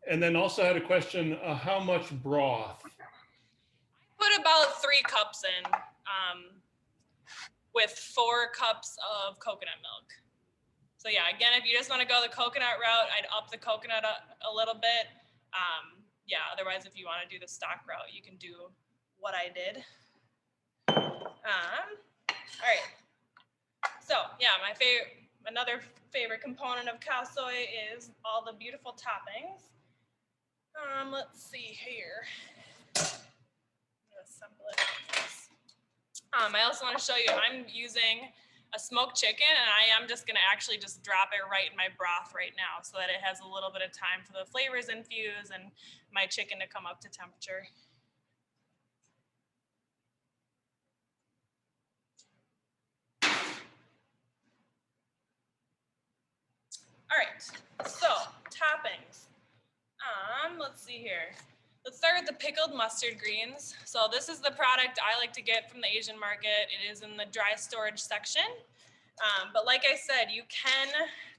And then also had a question, how much broth? Put about 3 cups in with 4 cups of coconut milk. So yeah, again, if you just want to go the coconut route, I'd up the coconut a little bit. Yeah, otherwise, if you want to do the stock route, you can do what I did. All right. So yeah, another favorite component of Khao Soi is all the beautiful toppings. Let's see here. I'm gonna assemble it like this. I also want to show you, I'm using a smoked chicken, and I am just gonna actually just drop it right in my broth right now so that it has a little bit of time for the flavors infuse and my chicken to come up to temperature. All right, so toppings. Let's see here. Let's start with the pickled mustard greens. So this is the product I like to get from the Asian market. It is in the dry storage section. But like I said, you can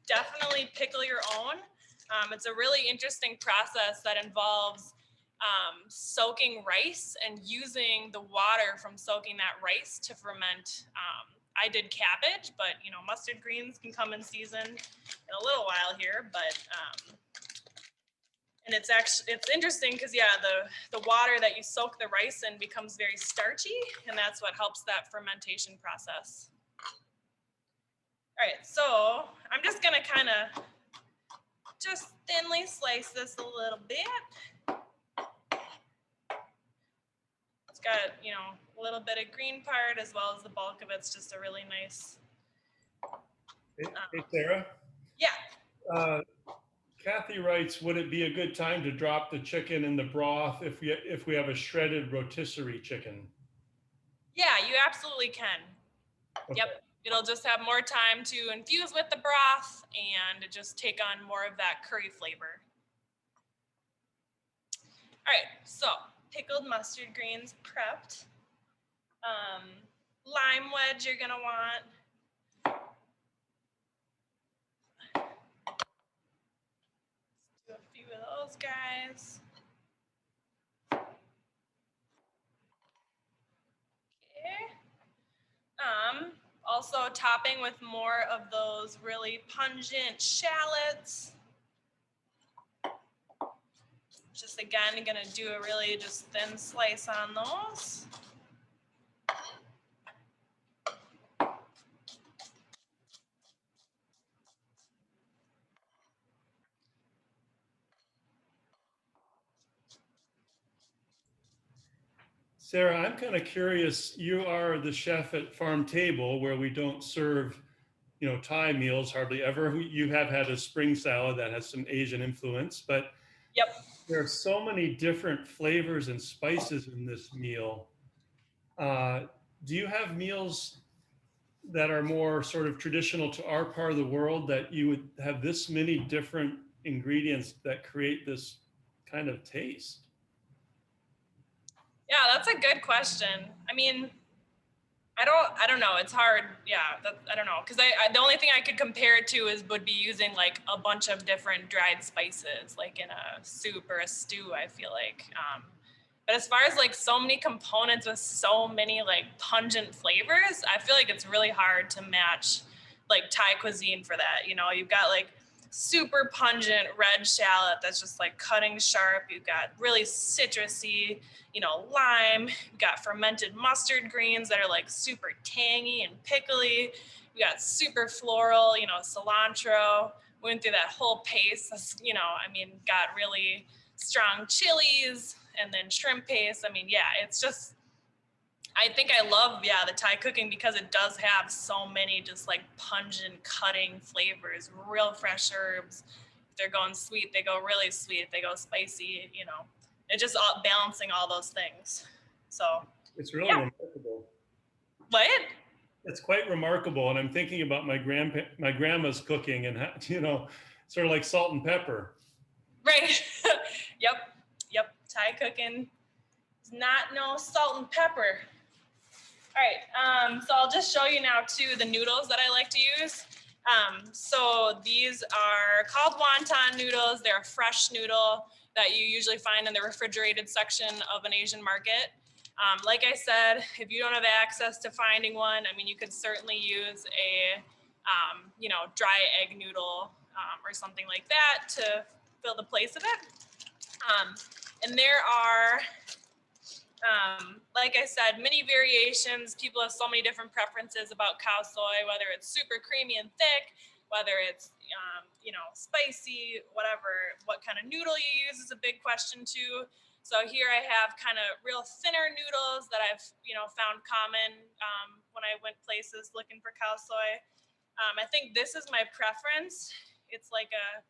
definitely pickle your own. It's a really interesting process that involves soaking rice and using the water from soaking that rice to ferment. I did cabbage, but you know, mustard greens can come in season in a little while here, but and it's interesting because yeah, the water that you soak the rice in becomes very starchy, and that's what helps that fermentation process. All right, so I'm just gonna kind of just thinly slice this a little bit. It's got, you know, a little bit of green part as well as the bulk of it's just a really nice. Hey Sarah? Yeah. Kathy writes, would it be a good time to drop the chicken in the broth if we have a shredded rotisserie chicken? Yeah, you absolutely can. Okay. Yep. It'll just have more time to infuse with the broth and just take on more of that curry flavor. All right, so pickled mustard greens prepped. Lime wedge you're gonna want. Let's do a few of those guys. Okay. Also topping with more of those really pungent shallots. Just again, gonna do a really just thin slice on those. Sarah, I'm kind of curious, you are the chef at Farm Table where we don't serve, you know, Thai meals hardly ever. You have had a spring salad that has some Asian influence, but yep, there are so many different flavors and spices in this meal. Do you have meals that are more sort of traditional to our part of the world that you would have this many different ingredients that create this kind of taste? Yeah, that's a good question. I mean, I don't know. It's hard. Yeah, I don't know. Because the only thing I could compare it to would be using like a bunch of different dried spices, like in a soup or a stew, I feel like. But as far as like so many components with so many like pungent flavors, I feel like it's really hard to match like Thai cuisine for that. You know, you've got like super pungent red shallot that's just like cutting sharp. You've got really citrusy, you know, lime. You've got fermented mustard greens that are like super tangy and pickly. You got super floral, you know, cilantro. Went through that whole paste, you know, I mean, got really strong chilies and then shrimp paste. I mean, yeah, it's just, I think I love, yeah, the Thai cooking because it does have so many just like pungent cutting flavors, real fresh herbs. If they're going sweet, they go really sweet. If they go spicy, you know, it's just all balancing all those things. So It's really yeah. remarkable. What? It's quite remarkable. And I'm thinking about my grandma's cooking and, you know, sort of like salt and pepper. Right. Yep. Thai cooking is not no salt and pepper. All right, so I'll just show you now too the noodles that I like to use. So these are called wonton noodles. They're a fresh noodle that you usually find in the refrigerated section of an Asian market. Like I said, if you don't have access to finding one, I mean, you could certainly use a, you know, dry egg noodle or something like that to fill the place of it. And there are, like I said, many variations. People have so many different preferences about Khao Soi, whether it's super creamy and thick, whether it's, you know, spicy, whatever. What kind of noodle you use is a big question too. So here I have kind of real thinner noodles that I've, you know, found common when I went places looking for Khao Soi. I think this is my preference. It's like a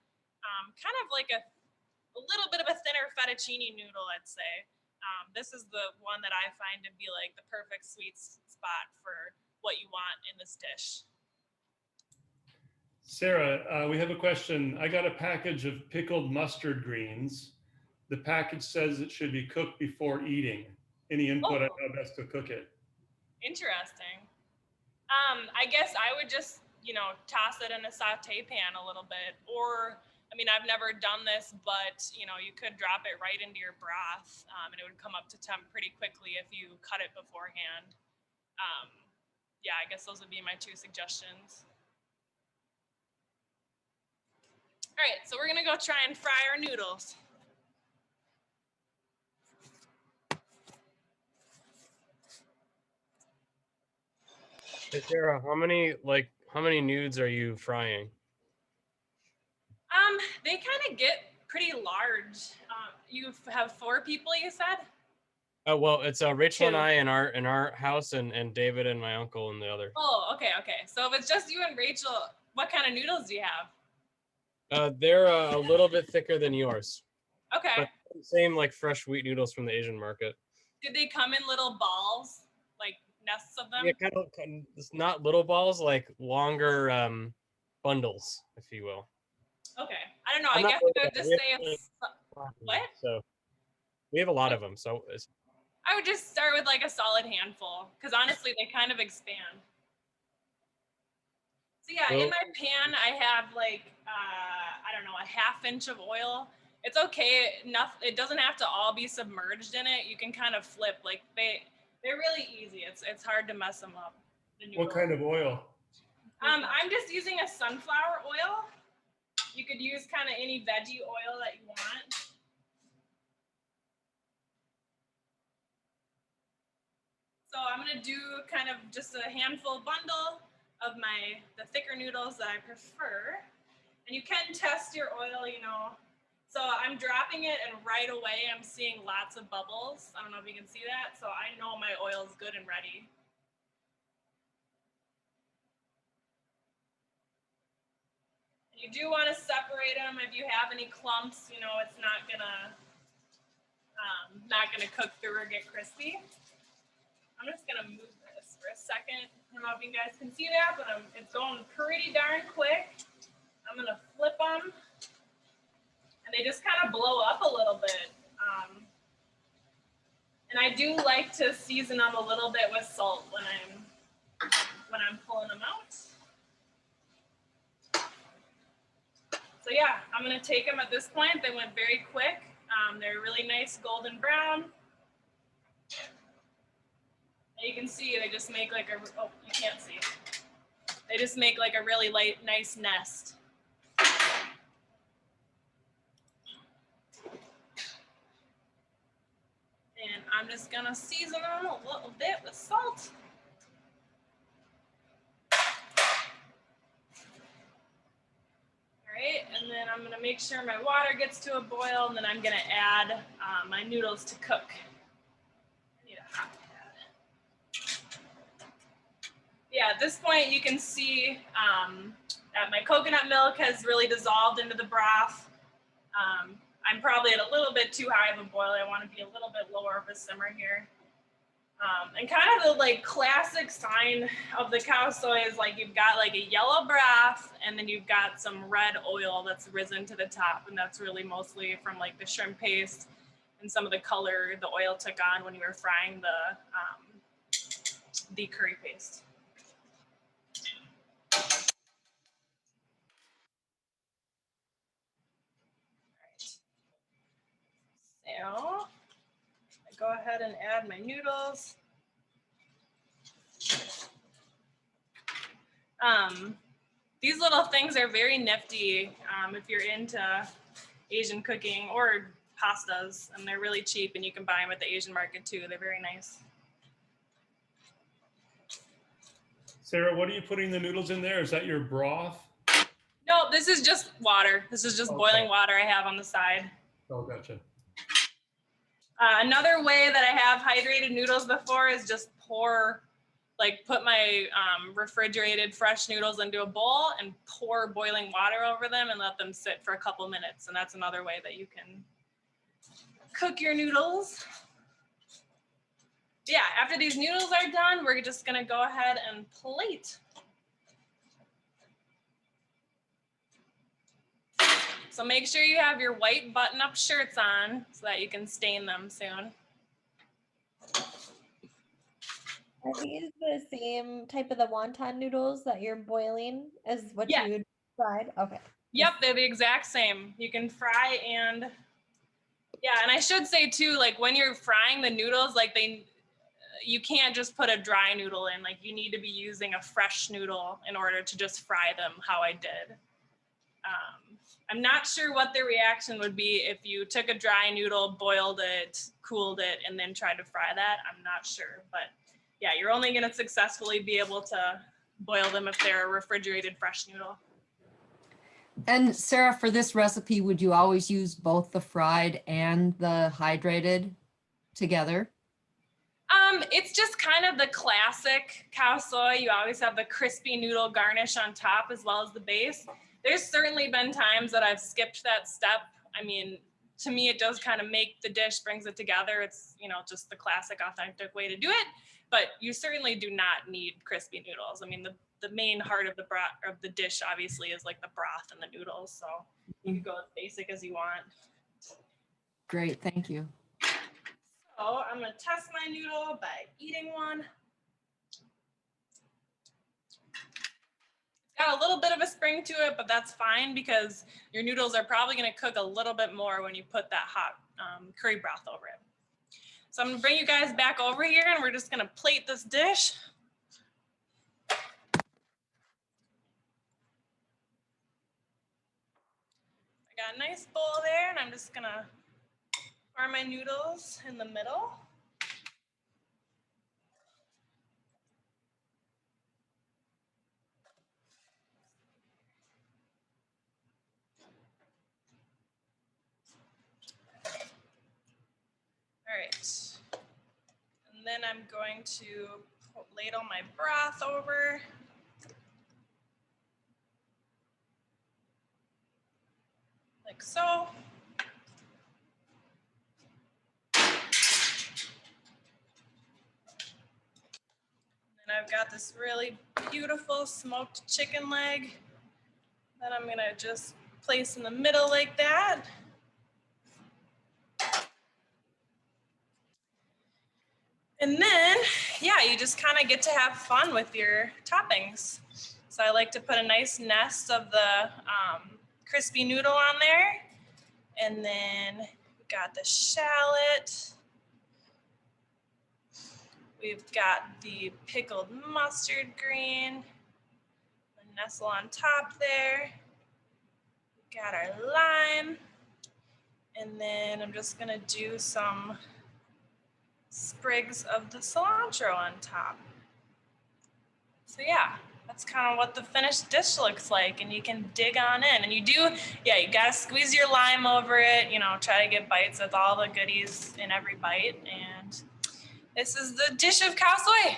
kind of like a little bit of a thinner fettuccine noodle, I'd say. This is the one that I find to be like the perfect sweet spot for what you want in this dish. Sarah, we have a question. I got a package of pickled mustard greens. The package says it should be cooked before eating. Any input on how best to cook it? Interesting. I guess I would just, you know, toss it in a saute pan a little bit, or I mean, I've never done this, but you know, you could drop it right into your broth, and it would come up to temp pretty quickly if you cut it beforehand. Yeah, I guess those would be my two suggestions. All right, so we're gonna go try and fry our noodles. Hey Sarah, how many nudes are you frying? They kind of get pretty large. You have 4 people, you said? Oh well, it's Rachel and Two. I in our house, and David and my uncle in the other. Oh, okay. So if it's just you and Rachel, what kind of noodles do you have? They're a little bit thicker than yours, Okay. but same like fresh wheat noodles from the Asian market. Did they come in little balls, like nests of them? Yeah, it's not little balls, like longer bundles, if you will. Okay. I don't know. I'm I not guess worried I would about just it. say what? So we have a lot of them. So I would just start with like a solid handful, because honestly, they kind of expand. So yeah, in my pan, I have like, I don't know, a 1/2 inch of oil. It's okay. It doesn't have to all be submerged in it. You can kind of flip. Like they're really easy. It's hard to mess them up. What kind of oil? I'm just using a sunflower oil. You could use kind of any veggie oil that you want. So I'm gonna do kind of just a handful bundle of the thicker noodles that I prefer. And you can test your oil, you know. So I'm dropping it and right away I'm seeing lots of bubbles. I don't know if you can see that. So I know my oil is good and ready. You do want to separate them. If you have any clumps, you know, it's not gonna cook through or get crispy. I'm just gonna move this for a second. I don't know if you guys can see that, but it's going pretty darn quick. I'm gonna flip them, and they just kind of blow up a little bit. And I do like to season them a little bit with salt when I'm when I'm pulling them out. So yeah, I'm gonna take them at this point. They went very quick. They're really nice golden brown. And you can see they just make like a, oh, you can't see. They just make like a really light, nice nest. And I'm just gonna season them a little bit with salt. All right, and then I'm gonna make sure my water gets to a boil, and then I'm gonna add my noodles to cook. I need a hot pad. Yeah, at this point you can see that my coconut milk has really dissolved into the broth. I'm probably at a little bit too high of a boil. I want to be a little bit lower of a simmer here. And kind of the like classic sign of the Khao Soi is like you've got like a yellow broth and then you've got some red oil that's risen to the top, and that's really mostly from like the shrimp paste and some of the color the oil took on when you were frying the curry paste. So I go ahead and add my noodles. These little things are very nifty if you're into Asian cooking or pastas, and they're really cheap and you can buy them at the Asian market too. They're very nice. Sarah, what are you putting the noodles in there? Is that your broth? No, this is just water. This is just boiling water I have on the side. Oh, gotcha. Another way that I have hydrated noodles before is just put my refrigerated fresh noodles into a bowl and pour boiling water over them and let them sit for a couple minutes. And that's another way that you can cook your noodles. Yeah, after these noodles are done, we're just gonna go ahead and plate. So make sure you have your white button-up shirts on so that you can stain them soon. Are these the same type of the wonton noodles that you're boiling as what Yeah. you fried? Okay. Yep, they're the exact same. You can fry and, yeah, and I should say too, like when you're frying the noodles, like you can't just put a dry noodle in, like you need to be using a fresh noodle in order to just fry them how I did. I'm not sure what the reaction would be if you took a dry noodle, boiled it, cooled it, and then tried to fry that. I'm not sure, but yeah, you're only gonna successfully be able to boil them if they're a refrigerated fresh noodle. And Sarah, for this recipe, would you always use both the fried and the hydrated together? It's just kind of the classic Khao Soi. You always have the crispy noodle garnish on top as well as the base. There's certainly been times that I've skipped that step. I mean, to me, it does kind of make the dish, brings it together. It's, you know, just the classic authentic way to do it, but you certainly do not need crispy noodles. I mean, the main heart of the dish obviously is like the broth and the noodles. So you can go as basic as you want. Great, thank you. So I'm gonna test my noodle by eating one. It's got a little bit of a spring to it, but that's fine because your noodles are probably gonna cook a little bit more when you put that hot curry broth over it. So I'm gonna bring you guys back over here and we're just gonna plate this dish. I got a nice bowl there and I'm just gonna pour my noodles in the middle. All right, and then I'm going to ladle my broth over. Like so. And I've got this really beautiful smoked chicken leg that I'm gonna just place in the middle like that. And then yeah, you just kind of get to have fun with your toppings. So I like to put a nice nest of the crispy noodle on there. And then we got the shallot. We've got the pickled mustard green. The nestle on top there. We got our lime. And then I'm just gonna do some sprigs of the cilantro on top. So yeah, that's kind of what the finished dish looks like, and you can dig on in. And you do, yeah, you gotta squeeze your lime over it, you know, try to get bites with all the goodies in every bite. And this is the dish of Khao Soi.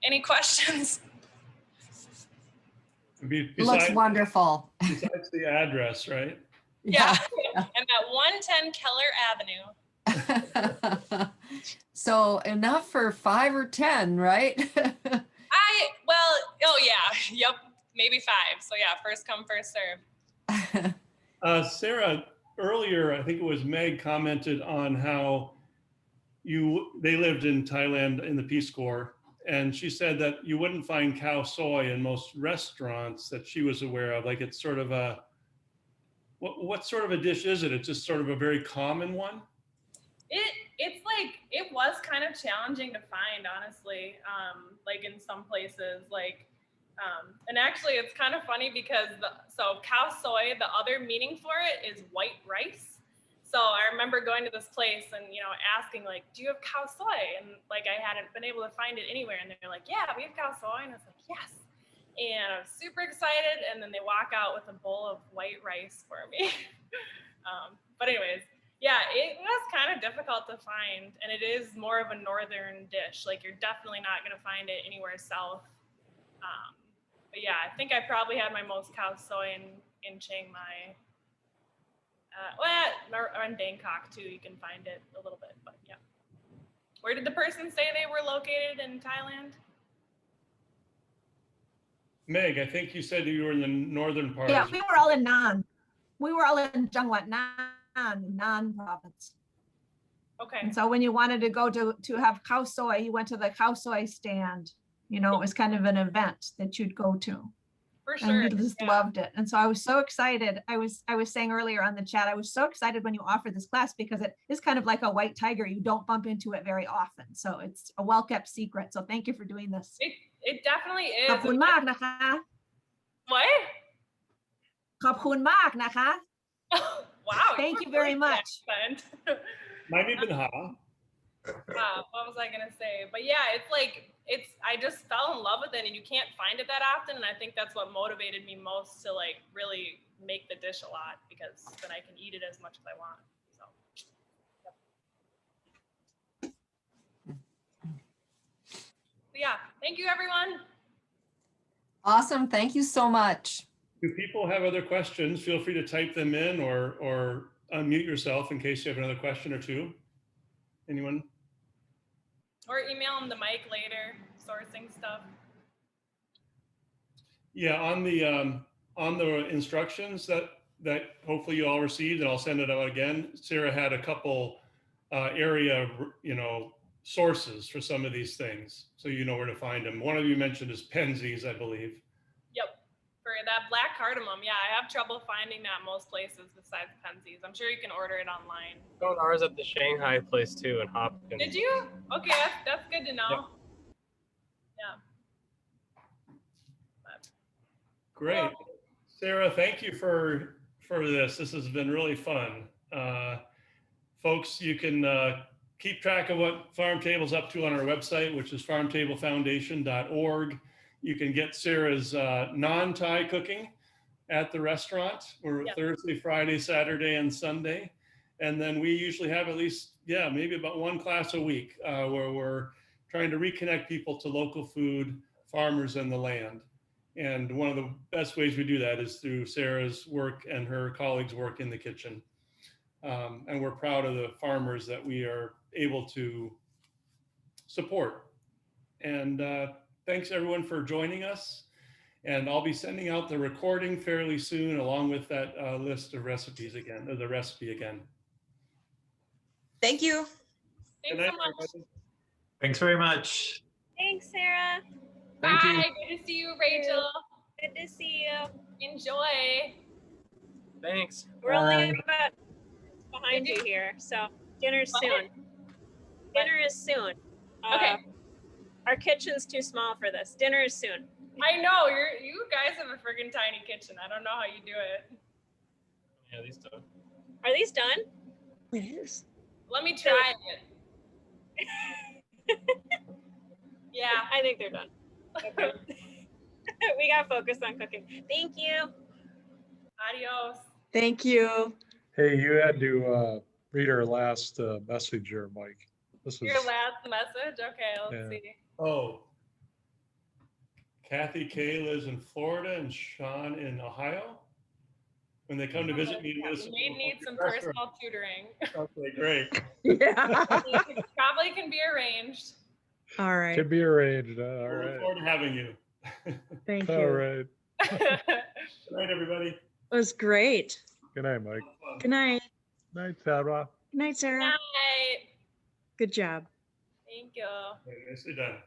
Any questions? Looks wonderful. Besides the address, right? Yeah, I'm at 110 Keller Avenue. So enough for 5 or 10, right? Oh yeah, yep, maybe 5. So yeah, first come, first serve. Sarah, earlier, I think it was Meg commented on how they lived in Thailand in the Peace Corps, and she said that you wouldn't find Khao Soi in most restaurants that she was aware of. Like it's sort of what sort of a dish is it? It's just sort of a very common one? It's like, it was kind of challenging to find, honestly, like in some places, like, and actually it's kind of funny because, so Khao Soi, the other meaning for it is white rice. So I remember going to this place and, you know, asking like, do you have Khao Soi? And like, I hadn't been able to find it anywhere. And they're like, yeah, we have Khao Soi. And I was like, yes. And I was super excited. And then they walk out with a bowl of white rice for me. But anyways, yeah, it was kind of difficult to find, and it is more of a northern dish. Like you're definitely not going to find it anywhere south. But yeah, I think I probably had my most Khao Soi in Chiang Mai. Or in Bangkok too, you can find it a little bit, but yeah. Where did the person say they were located in Thailand? Meg, I think you said you were in the northern part. Yeah, we were all in Nan. We were all in Jangwat Nan province. Okay. And so when you wanted to go to have Khao Soi, you went to the Khao Soi stand. You know, it was kind of an event that you'd go to. For sure. And we just loved it. And so I was so excited. I was saying earlier on the chat, I was so excited when you offered this class because it is kind of like a white tiger. You don't bump into it very often. So it's a well-kept secret. So thank you for doing this. It definitely is. ขอบคุณมากนะคะ What? ขอบคุณมากนะคะ Wow. Thank you very much. Might even ha. What was I gonna say? But yeah, it's like, I just fell in love with it, and you can't find it that often. And I think that's what motivated me most to like really make the dish a lot, because then I can eat it as much as I want. So, yep. But yeah, thank you everyone. Awesome. Thank you so much. Do people have other questions? Feel free to type them in or unmute yourself in case you have another question or two. Anyone? Or email them to Mike later, sourcing stuff. Yeah, on the instructions that hopefully you all received, and I'll send it out again. Sarah had a couple area, sources for some of these things, so you know where to find them. One of you mentioned is Penzies, I believe. Yep, for that black cardamom. Yeah, I have trouble finding that most places besides Penzies. I'm sure you can order it online. Found ours at the Shanghai place too in Hopkins. Did you? Okay, that's good to know. Yep. Yeah. Great. Sarah, thank you for this. This has been really fun. Folks, you can keep track of what Farm Table's up to on our website, which is farmtablefoundation.org. You can get Sarah's non-Thai cooking at the restaurant. We're Thursday, Friday, Saturday, and Sunday. And then we usually have at least, maybe about one class a week where we're trying to reconnect people to local food, farmers, and the land. And one of the best ways we do that is through Sarah's work and her colleagues' work in the kitchen. And we're proud of the farmers that we are able to support. And thanks everyone for joining us. And I'll be sending out the recording fairly soon, along with that list of recipes again, or the recipe again. Thank you. Thanks Good night, so much. everybody. Thanks very much. Thanks, Sarah. Thank you. Bye. Good to see you, Rachel. Good to see you. Enjoy. Thanks. We're only Bye. about behind you here, so dinner's soon. Dinner is soon. Okay. Our kitchen's too small for this. Dinner is soon. I know you guys have a friggin' tiny kitchen. I don't know how you do it. Yeah, these two. Are these done? Yes. Let me try it. Yeah. I think they're done. Okay. We got focused on cooking. Thank you. Adios. Thank you. Hey, you had to read our last message here, Mike. This is, Your last message? Okay, let's Yeah. see. Oh. Kathy K lives in Florida and Sean in Ohio. When they come to visit me, Yeah, we may need some personal tutoring. Okay, great. Yeah. Probably can be arranged. All right. could be arranged. All I look right. forward to having you. Thank All you. right. Good night, everybody. It was great. Good night, Mike. Good night. Night, Sarah. Good night, Sarah. Night. Good job. Thank you. Okay, nicely done.